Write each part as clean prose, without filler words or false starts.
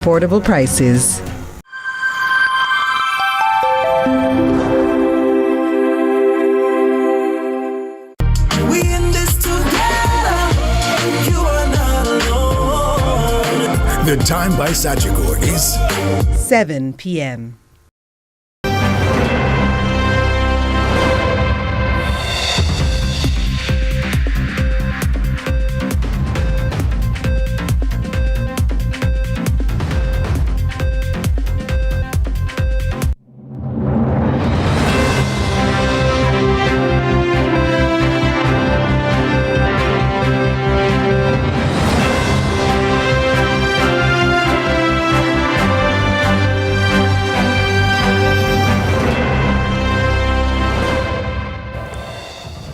affordable prices. We in this together. You are not alone. The time by Sagicor is 7 p.m.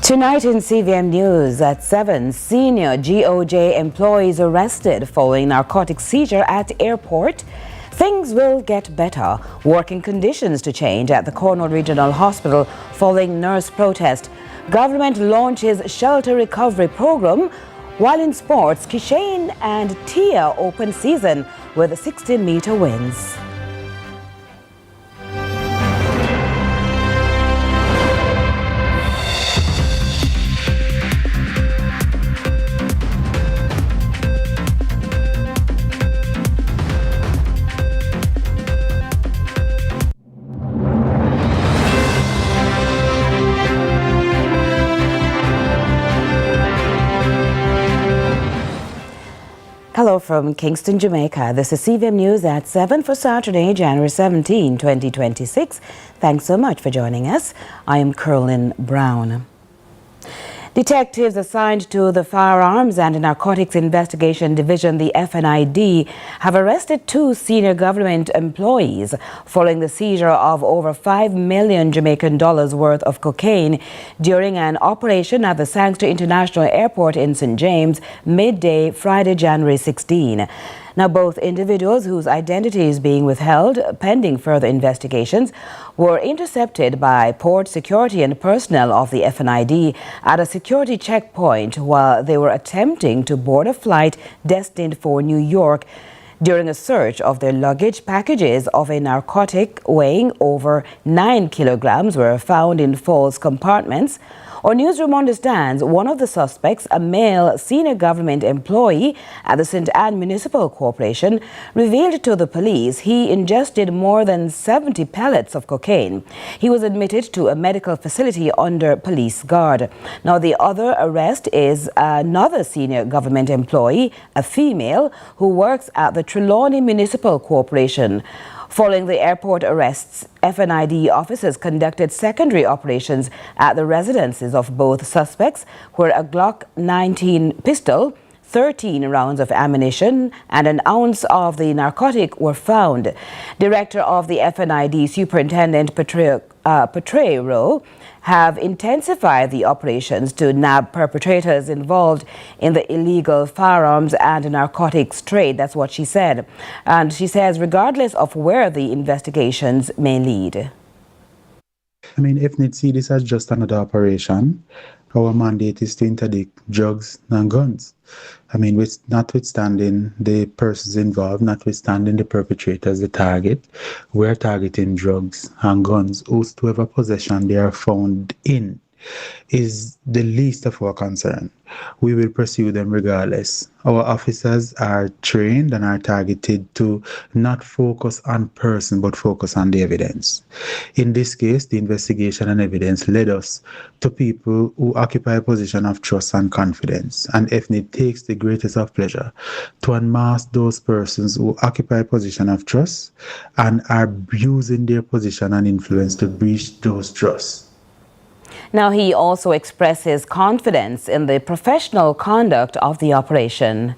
Tonight in CVM News at 7, senior GOJ employees arrested following narcotic seizure at airport. Things will get better. Working conditions to change at the Cornwall Regional Hospital following nurse protest. Government launches shelter recovery program. While in sports, Kishane and Tia open season with 16-meter wins. Hello from Kingston, Jamaica. This is CVM News at 7 for Saturday, January 17, 2026. Thanks so much for joining us. I am Carolyn Brown. Detectives assigned to the Firearms and Narcotics Investigation Division, the FNID, have arrested 2 senior government employees following the seizure of over $5 million Jamaican dollars worth of cocaine during an operation at the Sangster International Airport in St. James midday Friday, January 16. Now, both individuals whose identity is being withheld pending further investigations were intercepted by port security and personnel of the FNID at a security checkpoint while they were attempting to board a flight destined for New York. During a search of their luggage, packages of a narcotic weighing over 9 kilograms were found in false compartments. Our newsroom understands one of the suspects, a male senior government employee at the St. Anne Municipal Corporation, revealed to the police he ingested more than 70 pellets of cocaine. He was admitted to a medical facility under police guard. Now, the other arrest is another senior government employee, a female, who works at the Trelawney Municipal Corporation. Following the airport arrests, FNID officers conducted secondary operations at the residences of both suspects, where a Glock 19 pistol, 13 rounds of ammunition, and an ounce of the narcotic were found. Director of the FNID, Superintendent Petrero, have intensified the operations to nab perpetrators involved in the illegal firearms and narcotics trade. That's what she said. And she says, regardless of where the investigations may lead. I mean, if they see this as just another operation, our mandate is to interdict drugs and guns. I mean, with notwithstanding the persons involved, notwithstanding the perpetrators, the target, we're targeting drugs and guns. Whosoever possession they are found in is the least of our concern. We will pursue them regardless. Our officers are trained and are targeted to not focus on person but focus on the evidence. In this case, the investigation and evidence led us to people who occupy a position of trust and confidence, and FNID takes the greatest of pleasure to unmask those persons who occupy a position of trust and are using their position and influence to breach those trusts. Now, he also expresses confidence in the professional conduct of the operation.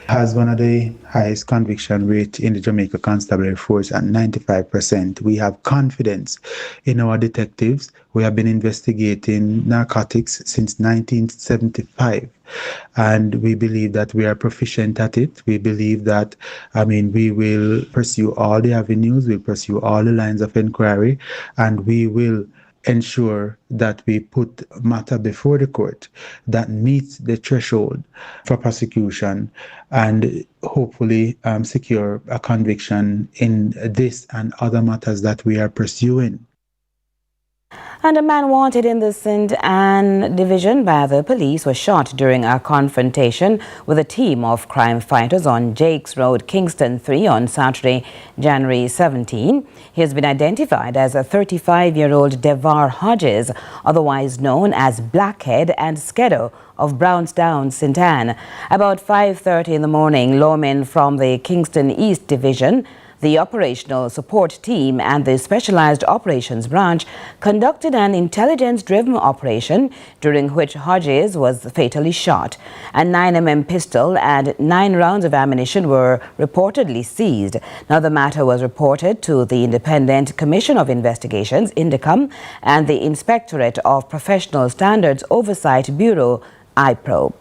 Has one of the highest conviction rate in the Jamaica Constabulary Force at 95%. We have confidence in our detectives. We have been investigating narcotics since 1975. And we believe that we are proficient at it. We believe that, we will pursue all the avenues, we'll pursue all the lines of inquiry, and we will ensure that we put matter before the court that meets the threshold for prosecution and hopefully secure a conviction in this and other matters that we are pursuing. And a man wanted in the St. Anne division by the police was shot during a confrontation with a team of crime fighters on Jakes Road, Kingston 3 on Saturday, January 17. He has been identified as a 35-year-old Devar Hodges, otherwise known as Blackhead and Skeddo of Brownstown, St. Anne. About 5:30 in the morning, lawmen from the Kingston East Division, the Operational Support Team and the Specialized Operations Branch conducted an intelligence-driven operation during which Hodges was fatally shot. A 9mm pistol and 9 rounds of ammunition were reportedly seized. Now, the matter was reported to the Independent Commission of Investigations, INDECOM, and the Inspectorate of Professional Standards Oversight Bureau, IPROB.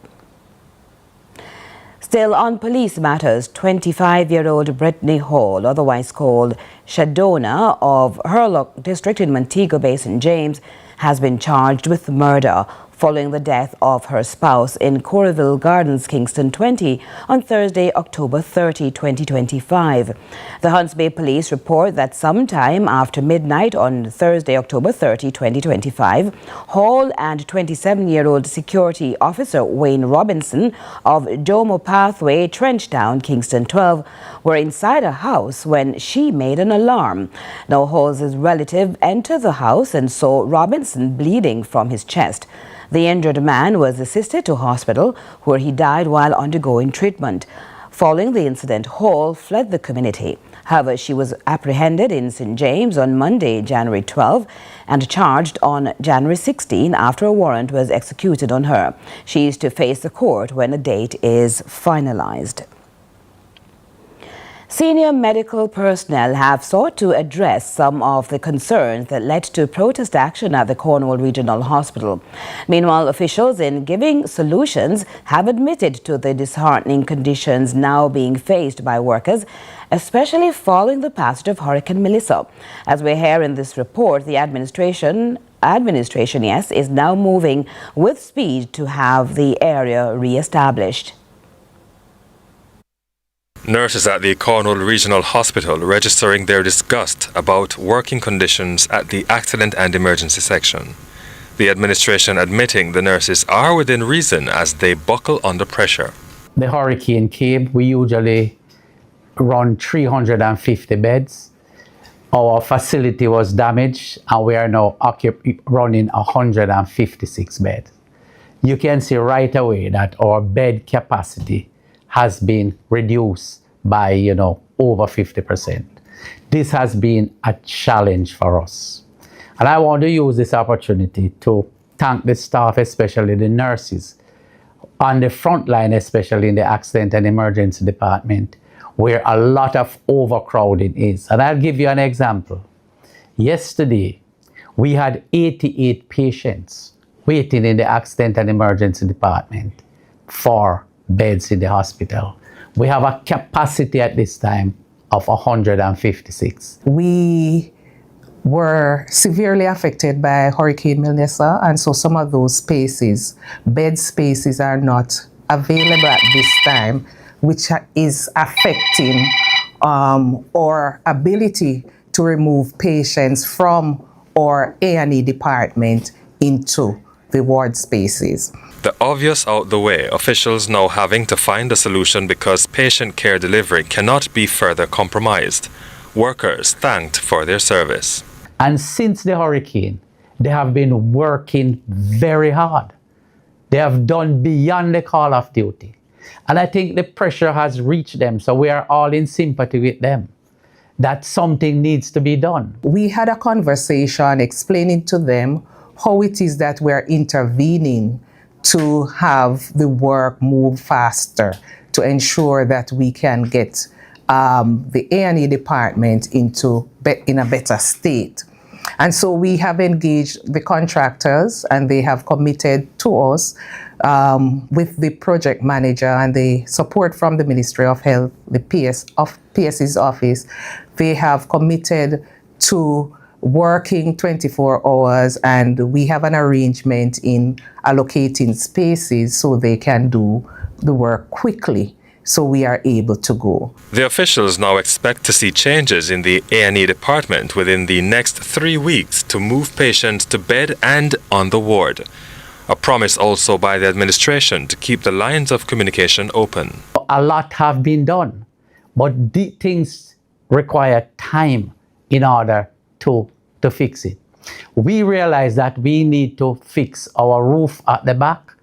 Still on police matters, 25-year-old Brittany Hall, otherwise called Shadona of Hurlock District in Montego Bay, St. James, has been charged with murder following the death of her spouse in Coralville Gardens, Kingston 20 on Thursday, October 30, 2025. The Hunts Bay Police report that sometime after midnight on Thursday, October 30, 2025, Hall and 27-year-old security officer Wayne Robinson of Jomo Pathway, Trenchtown, Kingston 12, were inside a house when she made an alarm. Now, Hall's relative entered the house and saw Robinson bleeding from his chest. The injured man was assisted to hospital, where he died while undergoing treatment. Following the incident, Hall fled the community. However, she was apprehended in St. James on Monday, January 12, and charged on January 16 after a warrant was executed on her. She is to face the court when a date is finalized. Senior medical personnel have sought to address some of the concerns that led to protest action at the Cornwall Regional Hospital. Meanwhile, officials, in giving solutions, have admitted to the disheartening conditions now being faced by workers, especially following the passage of Hurricane Melissa. As we hear in this report, the administration, is now moving with speed to have the area re-established. Nurses at the Cornwall Regional Hospital registering their disgust about working conditions at the accident and emergency section. The administration admitting the nurses are within reason as they buckle under pressure. The hurricane came, we usually run 350 beds. Our facility was damaged and we are now running 156 beds. You can see right away that our bed capacity has been reduced by, over 50%. This has been a challenge for us. And I want to use this opportunity to thank the staff, especially the nurses, on the front line, especially in the accident and emergency department, where a lot of overcrowding is. And I'll give you an example. Yesterday, we had 88 patients waiting in the accident and emergency department for beds in the hospital. We have a capacity at this time of 156. We were severely affected by Hurricane Melissa, and so some of those spaces, bed spaces, are not available at this time, which is affecting our ability to remove patients from our A&E department into the ward spaces. The obvious out the way, officials now having to find a solution because patient care delivery cannot be further compromised. Workers thanked for their service. And since the hurricane, they have been working very hard. They have done beyond the call of duty. And I think the pressure has reached them, so we are all in sympathy with them, that something needs to be done. We had a conversation explaining to them how it is that we're intervening to have the work move faster, to ensure that we can get the A&E department in a better state. And so we have engaged the contractors, and they have committed to us with the project manager and the support from the Ministry of Health, the PS's office. They have committed to working 24 hours, and we have an arrangement in allocating spaces so they can do the work quickly, so we are able to go. The officials now expect to see changes in the A&E department within the next 3 weeks to move patients to bed and on the ward. A promise also by the administration to keep the lines of communication open. A lot have been done, but the things require time in order to fix it. We realize that we need to fix our roof at the back,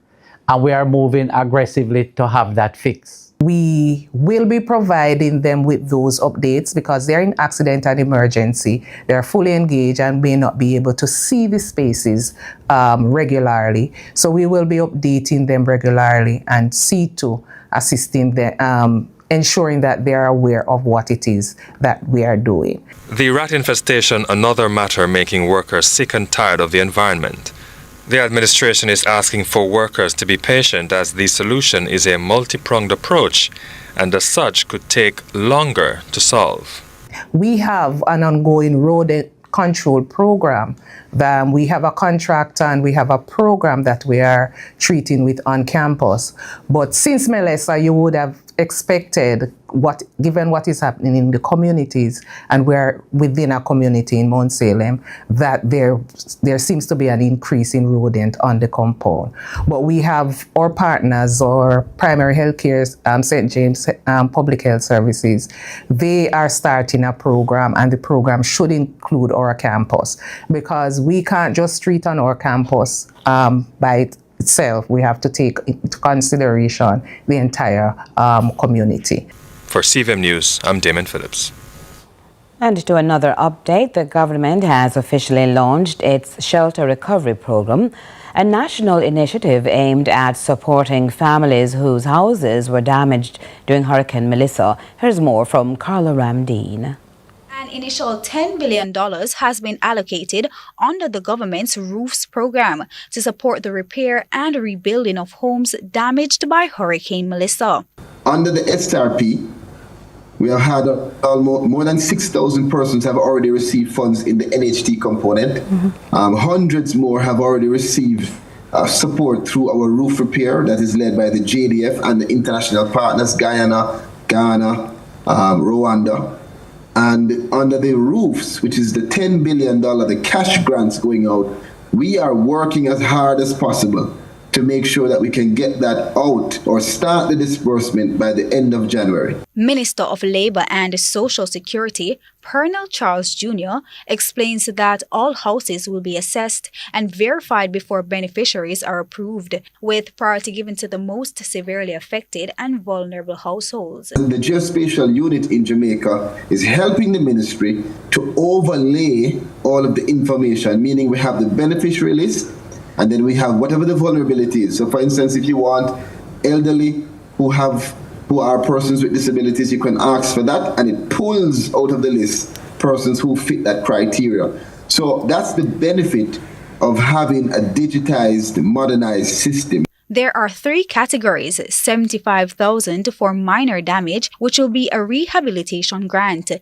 and we are moving aggressively to have that fixed. We will be providing them with those updates because they're in accident and emergency. They're fully engaged and may not be able to see the spaces regularly. So we will be updating them regularly and see to assisting them, ensuring that they are aware of what it is that we are doing. The rat infestation, another matter making workers sick and tired of the environment. The administration is asking for workers to be patient as the solution is a multi-pronged approach and as such could take longer to solve. We have an ongoing rodent control program. We have a contractor and we have a program that we are treating with on campus. But since Melissa, you would have expected, given what is happening in the communities, and we're within a community in Mount Salem, that there seems to be an increase in rodent on the compound. But we have our partners, or primary health care, St. James Public Health Services. They are starting a program, and the program should include our campus, because we can't just treat on our campus by itself. We have to take into consideration the entire community. For CVM News, I'm Damon Phillips. And to another update, the government has officially launched its Shelter Recovery Program, a national initiative aimed at supporting families whose houses were damaged during Hurricane Melissa. Here's more from Carla Ramdeen. An initial $10 billion has been allocated under the government's Roofs program to support the repair and rebuilding of homes damaged by Hurricane Melissa. Under the SRP, we have had almost more than 6,000 persons have already received funds in the NHT component. Hundreds more have already received support through our roof repair that is led by the JDF and the international partners, Guyana, Ghana, Rwanda. And under the roofs, which is the $10 billion, the cash grants going out, we are working as hard as possible to make sure that we can get that out or start the disbursement by the end of January. Minister of Labour and Social Security, Pernell Charles Jr., explains that all houses will be assessed and verified before beneficiaries are approved, with priority given to the most severely affected and vulnerable households. The geospatial unit in Jamaica is helping the ministry to overlay all of the information, meaning we have the beneficiary list, and then we have whatever the vulnerability is. So for instance, if you want elderly who are persons with disabilities, you can ask for that, and it pulls out of the list persons who fit that criteria. So that's the benefit of having a digitized, modernized system. There are 3 categories: $75,000 for minor damage, which will be a rehabilitation grant,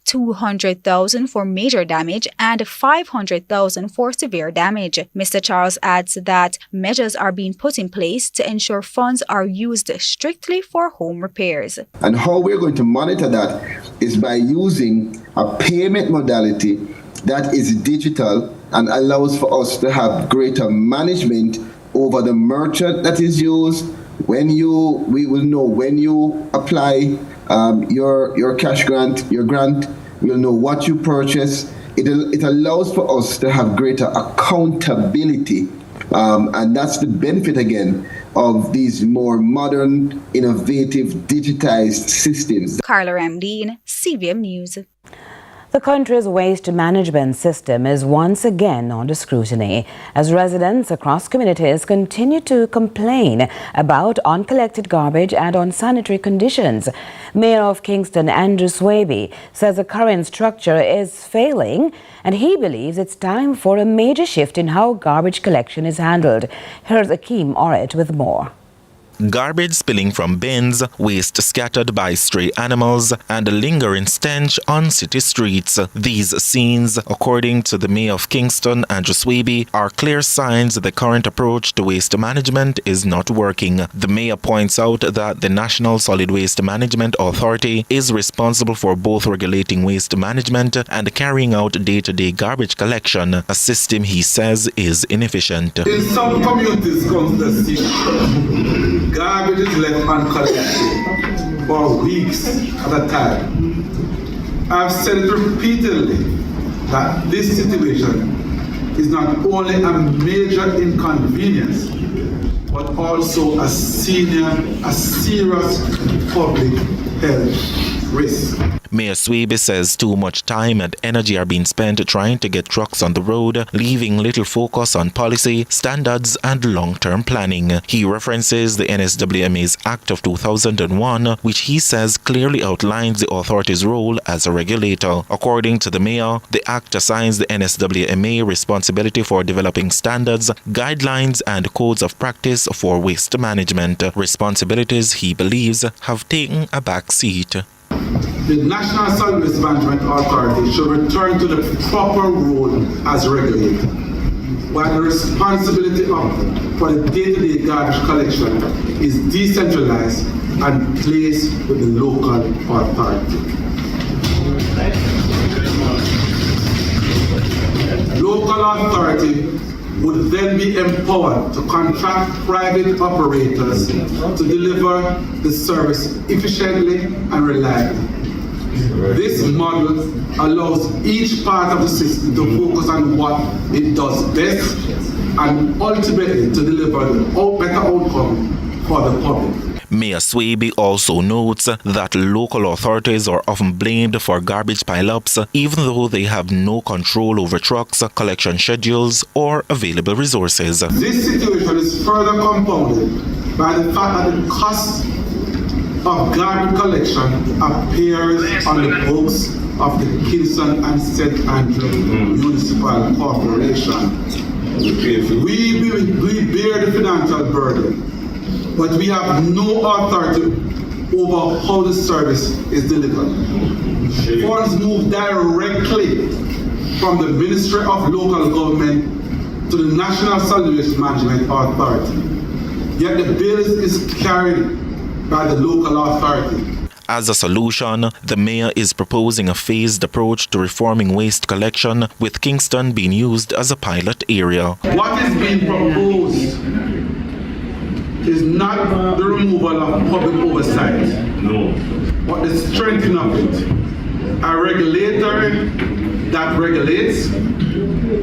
$200,000 for major damage, and $500,000 for severe damage. Mr. Charles adds that measures are being put in place to ensure funds are used strictly for home repairs. And how we're going to monitor that is by using a payment modality that is digital and allows for us to have greater management over the merchant that is used. We will know when you apply your cash grant, your grant, we'll know what you purchase. It allows for us to have greater accountability, and that's the benefit again of these more modern, innovative, digitized systems. Carla Ramdeen, CVM News. The country's waste management system is once again under scrutiny as residents across communities continue to complain about uncollected garbage and unsanitary conditions. Mayor of Kingston, Andrew Swaby, says the current structure is failing and he believes it's time for a major shift in how garbage collection is handled. Here's Akeem Oret with more. Garbage spilling from bins, waste scattered by stray animals, and a lingering stench on city streets. These scenes, according to the Mayor of Kingston, Andrew Swaby, are clear signs that the current approach to waste management is not working. The Mayor points out that the National Solid Waste Management Authority is responsible for both regulating waste management and carrying out day-to-day garbage collection, a system he says is inefficient. In some communities, garbage is left uncollected for weeks at a time. I've said it repeatedly that this situation is not only a major inconvenience, but also a serious public health risk. Mayor Swaby says too much time and energy are being spent trying to get trucks on the road, leaving little focus on policy, standards and long-term planning. He references the NSWMA's Act of 2001, which he says clearly outlines the authority's role as a regulator. According to the Mayor, the Act assigns the NSWMA responsibility for developing standards, guidelines and codes of practice for waste management. Responsibilities, he believes, have taken a back seat. The National Solid Waste Management Authority should return to the proper role as regulator, while the responsibility for the day-to-day garbage collection is decentralized and placed with the local authority. Local authority would then be empowered to contract private operators to deliver the service efficiently and reliably. This model allows each part of the system to focus on what it does best and ultimately to deliver the better outcome for the public. Mayor Swaby also notes that local authorities are often blamed for garbage pile-ups, even though they have no control over trucks, collection schedules, or available resources. This situation is further compounded by the fact that the cost of garbage collection appears on the books of the Kingston and St. Andrew Municipal Corporation. We bear the financial burden, but we have no authority over how the service is delivered. Funds move directly from the Ministry of Local Government to the National Solid Waste Management Authority, yet the bill is carried by the local authority. As a solution, the Mayor is proposing a phased approach to reforming waste collection, with Kingston being used as a pilot area. What is being proposed is not the removal of public oversight, but the strengthening of it. A regulator that regulates,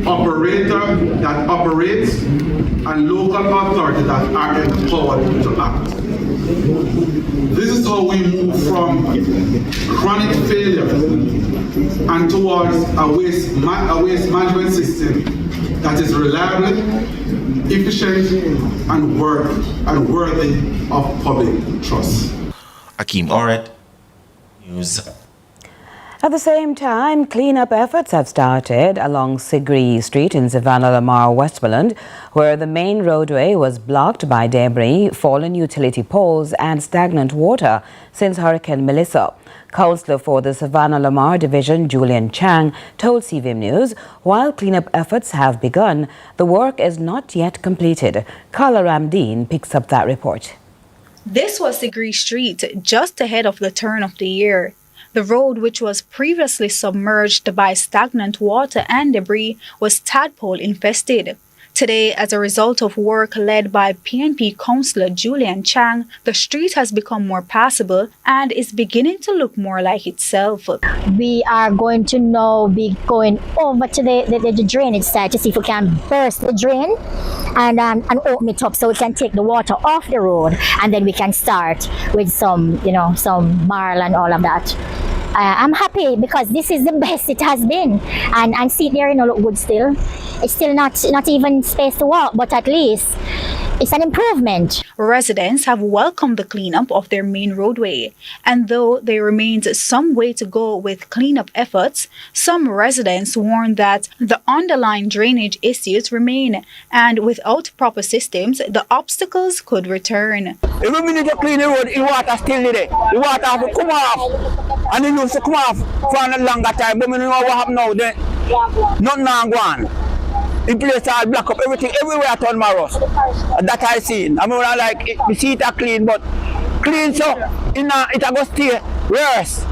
operator that operates, and local authority that are empowered to act. This is how we move from chronic failure and towards a waste management system that is reliable, efficient, and worthy of public trust. Akeem Oret, News. At the same time, clean-up efforts have started along Sigree Street in Savanna-la-Mar, Westmoreland, where the main roadway was blocked by debris, fallen utility poles and stagnant water since Hurricane Melissa. Councillor for the Savanna-la-Mar Division, Julian Chang, told CVM News, while clean-up efforts have begun, the work is not yet completed. Carla Ramdeen picks up that report. This was Sigree Street, just ahead of the turn of the year. The road, which was previously submerged by stagnant water and debris, was tadpole infested. Today, as a result of work led by PNP Councillor Julian Chang, the street has become more passable and is beginning to look more like itself. We are going to now be going over to the drainage side to see if we can burst the drain and open it up so we can take the water off the road, and then we can start with some marl and all of that. I'm happy because this is the best it has been, and see there, look good still. It's still not even space to walk, but at least It's an improvement. Residents have welcomed the cleanup of their main roadway, and though there remains some way to go with cleanup efforts, some residents warn that the underlying drainage issues remain, and without proper systems, the obstacles could return. Every minute you clean the road, the water still there. The water have to come off, and it used to come off for a longer time, but we don't know what happened now. Then nothing now gone. The place all block up, everything, everywhere turn Maros. That I seen. I mean, like, we see it clean, but clean so, it go stay worse.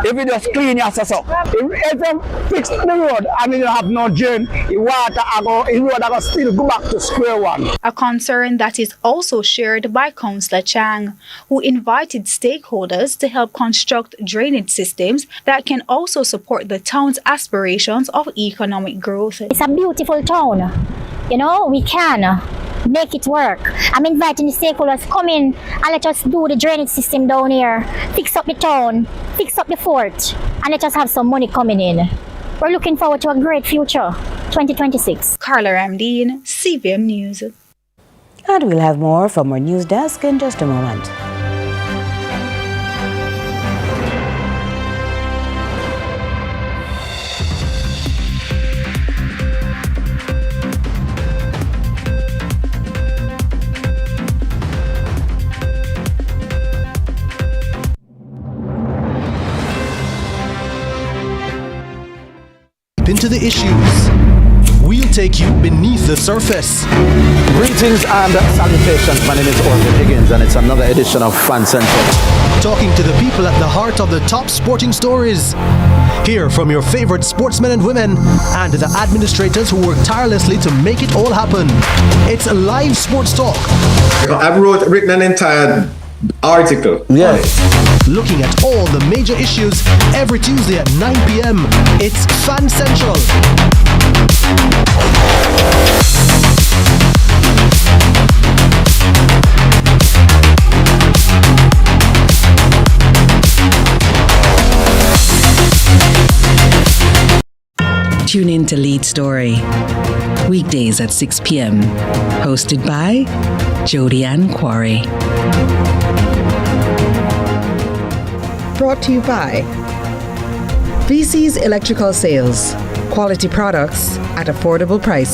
If you just clean yourself so. If you fix the road and you don't have no drain, the road still go back to square one. A concern that is also shared by Councillor Chang, who invited stakeholders to help construct drainage systems that can also support the town's aspirations of economic growth. It's a beautiful town. You know, we can make it work. I'm inviting the stakeholders to come in and let us do the drainage system down here, fix up the town, fix up the fort, and let us have some money coming in. We're looking forward to a great future, 2026. Carla Ramdeen, CVM News. And we'll have more from our news desk in just a moment. Into the issues. We'll take you beneath the surface. Greetings and salutations. My name is Orville Higgins and it's another edition of Fan Central. Talking to the people at the heart of the top sporting stories. Hear from your favorite sportsmen and women and the administrators who work tirelessly to make it all happen. It's live sports talk. I've written an entire article. Yes. Looking at all the major issues every Tuesday at 9 p.m. It's Fan Central. Tune in to Lead Story. Weekdays at 6 p.m. Hosted by Jody Ann Quarry. Brought to you by VC's Electrical Sales. Quality products at affordable price.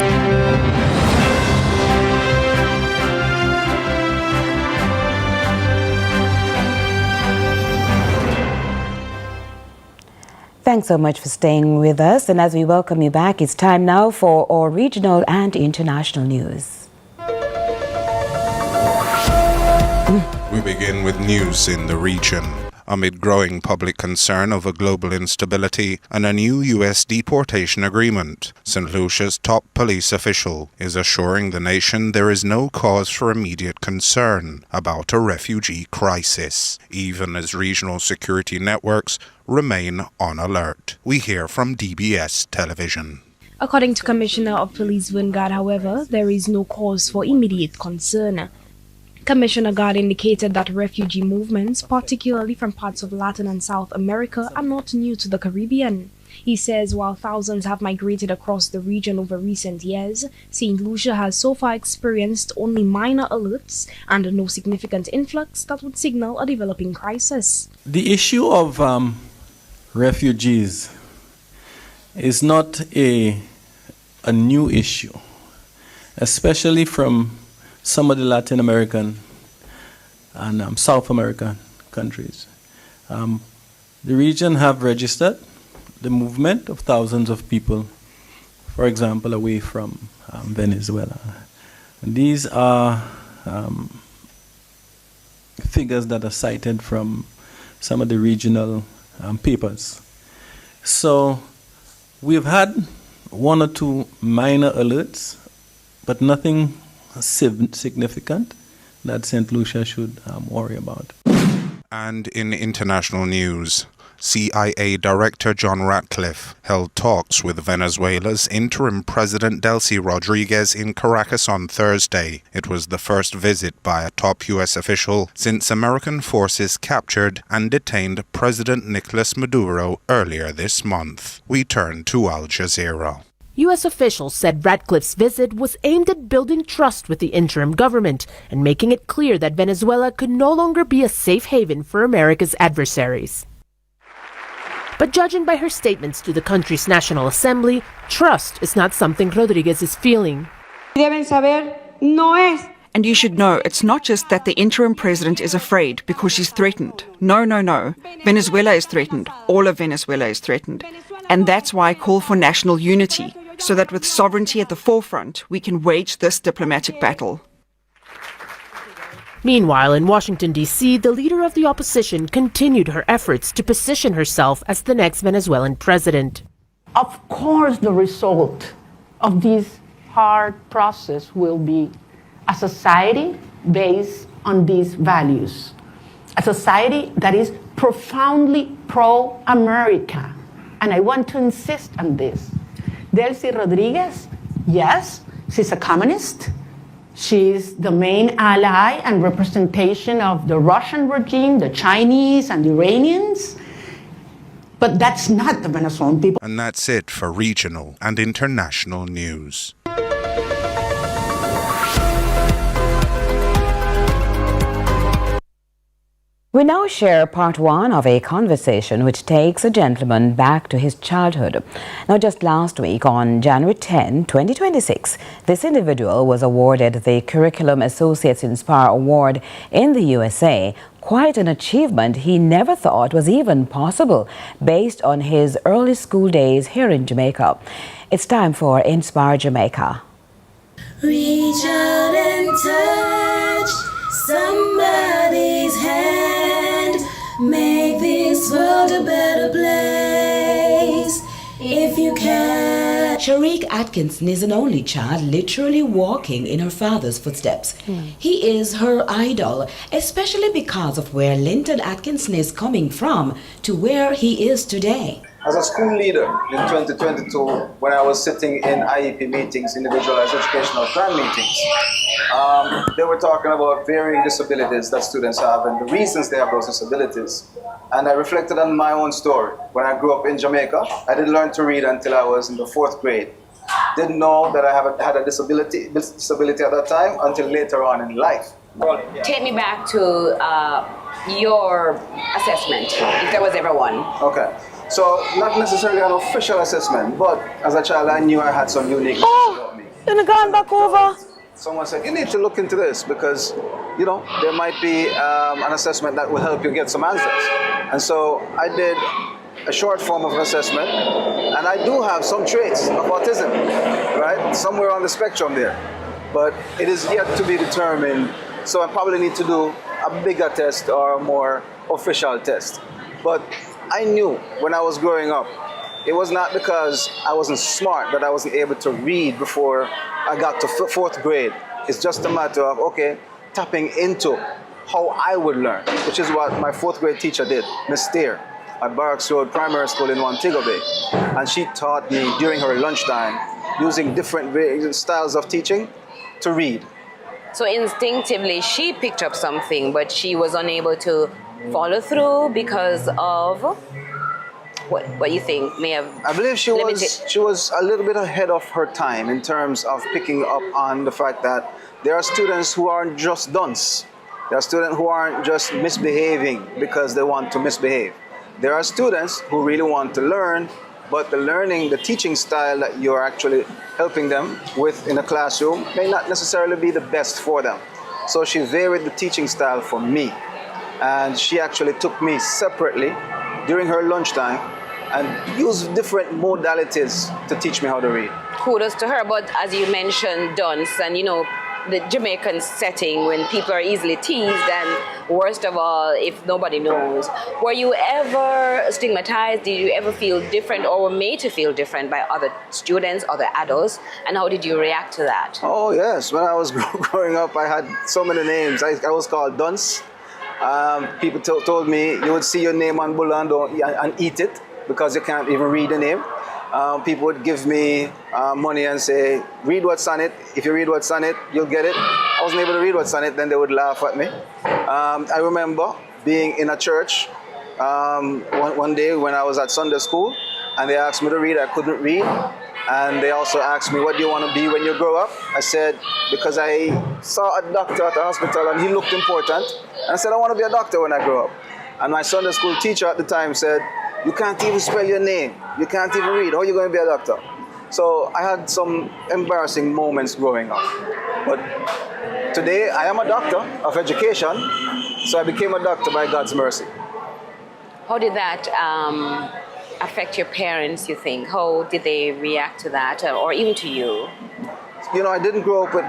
Thanks so much for staying with us. And as we welcome you back, it's time now for our regional and international news. We begin with news in the region. Amid growing public concern over global instability and a new U.S. deportation agreement, St. Lucia's top police official is assuring the nation there is no cause for immediate concern about a refugee crisis, even as regional security networks remain on alert. We hear from DBS Television. According to Commissioner of Police Vanguard, however, there is no cause for immediate concern. Commissioner Gard indicated that refugee movements, particularly from parts of Latin and South America, are not new to the Caribbean. He says while thousands have migrated across the region over recent years, St. Lucia has so far experienced only minor alerts and no significant influx that would signal a developing crisis. The issue of refugees is not a new issue, especially from some of the Latin American and South American countries. The region have registered the movement of thousands of people, for example, away from Venezuela. And these are figures that are cited from some of the regional papers. So we've had one or two minor alerts, but nothing significant that St. Lucia should worry about. And in international news, CIA Director John Ratcliffe held talks with Venezuela's interim President Delcy Rodriguez in Caracas on Thursday. It was the first visit by a top U.S. official since American forces captured and detained President Nicolas Maduro earlier this month. We turn to Al Jazeera. U.S. officials said Ratcliffe's visit was aimed at building trust with the interim government and making it clear that Venezuela could no longer be a safe haven for America's adversaries. But judging by her statements to the country's National Assembly, trust is not something Rodriguez is feeling. And you should know, it's not just that the interim president is afraid because she's threatened. No, no, no. Venezuela is threatened. All of Venezuela is threatened. And that's why I call for national unity, so that with sovereignty at the forefront, we can wage this diplomatic battle. Meanwhile, in Washington, D.C., the leader of the opposition continued her efforts to position herself as the next Venezuelan president. Of course, the result of this hard process will be a society based on these values, a society that is profoundly pro-America. And I want to insist on this. Delcy Rodriguez, yes, she's a communist. She's the main ally and representation of the Russian regime, the Chinese and the Iranians. But that's not the Venezuelan people. And that's it for regional and international news. We now share part one of a conversation which takes a gentleman back to his childhood. Now, just last week on January 10, 2026, this individual was awarded the Curriculum Associates Inspire Award in the USA. Quite an achievement he never thought was even possible based on his early school days here in Jamaica. It's time for Inspire Jamaica. Reach out and touch somebody's hand. Make this world a better place if you can. Sharik Atkinson is an only child, literally walking in her father's footsteps. He is her idol, especially because of where Linton Atkinson is coming from to where he is today. As a school leader in 2022, when I was sitting in IEP meetings, individualized educational plan meetings, they were talking about varying disabilities that students have and the reasons they have those disabilities. And I reflected on my own story. When I grew up in Jamaica, I didn't learn to read until I was in the 4th grade. Didn't know that I had a disability at that time until later on in life. Take me back to your assessment, if there was ever one. Okay. So, not necessarily an official assessment, but as a child, I knew I had some uniqueness about me. You're gone back over. Someone said, you need to look into this because, you know, there might be an assessment that will help you get some answers. And so I did a short form of an assessment, and I do have some traits of autism, right? Somewhere on the spectrum there. But it is yet to be determined, so I probably need to do a bigger test or a more official test. But I knew when I was growing up, it was not because I wasn't smart that I wasn't able to read before I got to 4th grade. It's just a matter of, okay, tapping into how I would learn, which is what my 4th grade teacher did, Miss Steer, at Barracks Road Primary School in Montego Bay. And she taught me during her lunchtime, using different styles of teaching, to read. So instinctively, she picked up something, but she was unable to follow through because of what you think may have I believe she was a little bit ahead of her time in terms of picking up on the fact that there are students who aren't just dunce. There are students who aren't just misbehaving because they want to misbehave. There are students who really want to learn, but the teaching style that you're actually helping them with in a classroom may not necessarily be the best for them. So she varied the teaching style for me. And she actually took me separately during her lunchtime and used different modalities to teach me how to read. Kudos to her, but as you mentioned, dunce, and you know, the Jamaican setting when people are easily teased, and worst of all, if nobody knows. Were you ever stigmatized? Did you ever feel different or were made to feel different by other students, other adults? And how did you react to that? Oh yes, when I was growing up, I had so many names. I was called Dunce. People told me you would see your name on Bulan and eat it because you can't even read the name. People would give me money and say, read what's on it. If you read what's on it, you'll get it. I wasn't able to read what's on it, then they would laugh at me. I remember being in a church one day when I was at Sunday school, and they asked me to read. I couldn't read. And they also asked me, what do you want to be when you grow up? I said, because I saw a doctor at the hospital and he looked important. And I said, I want to be a doctor when I grow up. And my Sunday school teacher at the time said, you can't even spell your name. You can't even read. How are you going to be a doctor? So I had some embarrassing moments growing up. But today I am a doctor of education. So I became a doctor by God's mercy. How did that affect your parents, you think? How did they react to that, or even to you? You know, I didn't grow up with